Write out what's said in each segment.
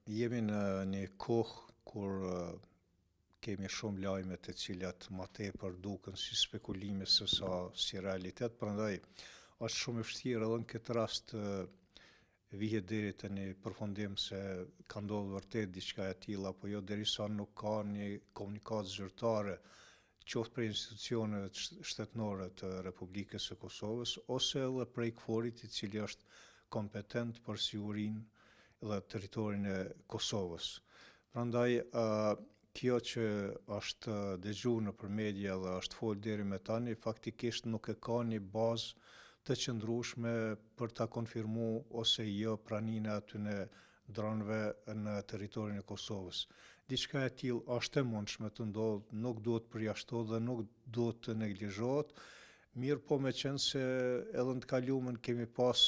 Jemi në një kohë kur kemi shumë lajme të cilat më tepër duken si spekulime sesa si realitet, prandaj është shumë e vështirë edhe në këtë rast vihet deri te një përfundim se ka ndodhur vërtet diçka e tillë apo jo, derisa nuk ka një komunikatë zyrtare qoftë prej institucioneve shtetënore të Republikës së Kosovës ose edhe prej KFOR-it i cili është kompetent për sigurinë dhe territorin e Kosovës. Prandaj kjo që është dëgjuar nëpër media dhe është folur deri më tani faktikisht nuk e ka një bazë të qëndrueshme për ta konfirmuar ose jo praninë e atyne dronëve në territorin e Kosovës. Diçka e tillë është e mundshme të ndodhë, nuk duhet përjashtohet dhe nuk duhet të neglizhohet, mirë po meqense se edhe në të kaluamën kemi pas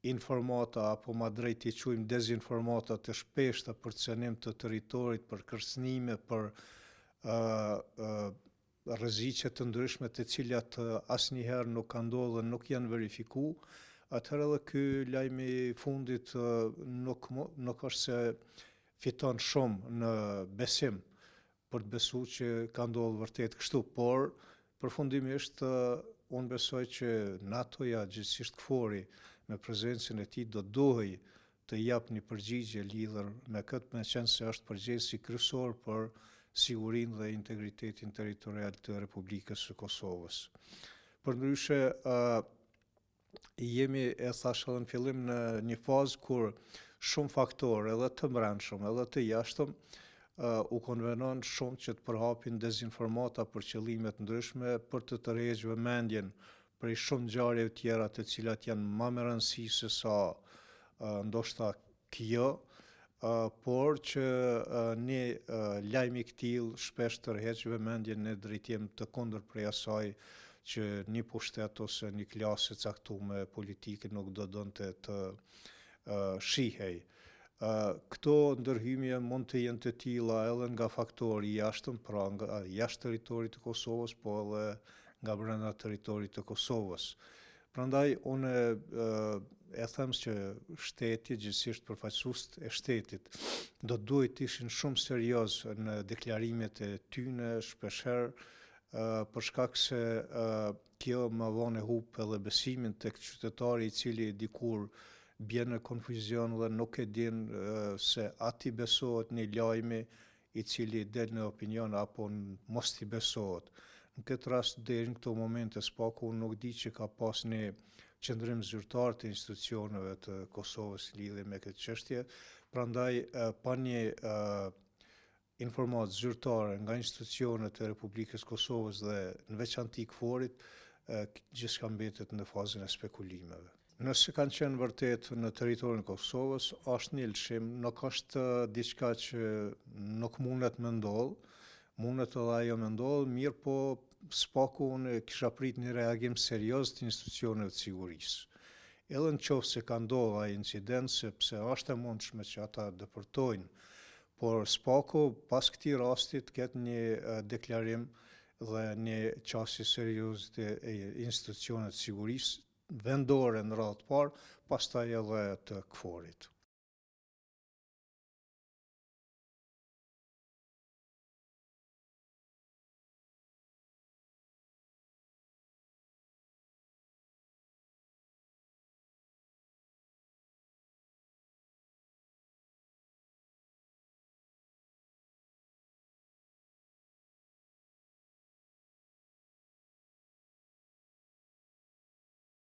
informata apo ma drejt i quajmë dezinformata të shpeshta për cënim të territorit, për kërcënime, për rreziqe të ndryshme të cilat asnjëherë nuk kanë ndodhur dhe nuk janë verifikuar, atëherë edhe ky lajm i fundit nuk është se fiton shumë në besim për të besuar që ka ndodhur vërtet kështu, por përfundimisht unë besoj që NATO-ja, gjithsesi KFOR-i, me prezencën e tij do duhej të jap një përgjigje lidhur me këtë, meqense është përgjegjësi kryesor për sigurinë dhe integritetin territorial të Republikës së Kosovës. Përndryshe, jemi, e thash edhe në fillim, në një fazë kur shumë faktorë, edhe të brendshëm, edhe të jashtëm, u konvenon shumë që të përhapin dezinformata për qëllime të ndryshme, për të tërhequr vëmendjen prej shumë ngjarjeve tjera të cilat janë më me rëndësi se sa ndoshta kjo, por që një lajm i këtillë shpesh tërheq vëmendjen në drejtim të kundërt prej asaj që një pushtet ose një klasë e caktuar politike nuk do donte të shihej. Këto ndërhyrje mund të jenë të tilla edhe nga faktori i jashtëm, pra nga jashtë territorit të Kosovës, po edhe nga brenda territorit të Kosovës. Prandaj unë e them që shteti, gjithsesi përfaqësuesit e shtetit, do duhet të ishin shumë serioz në deklarimet e tyre shpeshherë, për shkak se kjo më vonë humb edhe besimin tek qytetari i cili dikur bjen në konfuzion dhe nuk e din se a t'i besohet një lajmi i cili del në opinion apo mos t'i besohet. Në këtë rast deri në këto momente s'paku unë nuk di që ka pas një qëndrim zyrtar të institucioneve të Kosovës lidhje me këtë çështje, prandaj pa një informatë zyrtare nga institucionet e Republikës Kosovës dhe në veçanti KFOR-it, gjithçka mbetet në fazën e spekulimeve. Nëse kanë qenë vërtet në territorin e Kosovës, është një lëshim, nuk është diçka që nuk mundet me ndodhë, mundet edhe ajo me ndodhë, mirë po s'paku unë kisha prit një reagim serioz të institucioneve të sigurisë. Edhe në qoftë se ka ndodhur ai incident, sepse është e mundshme që ata dëpërtojnë, por s'paku pas këtij rasti të ketë një deklarim dhe një qasje serioze të institucioneve të sigurisë vendore në radhë të parë, pastaj edhe të KFOR-it.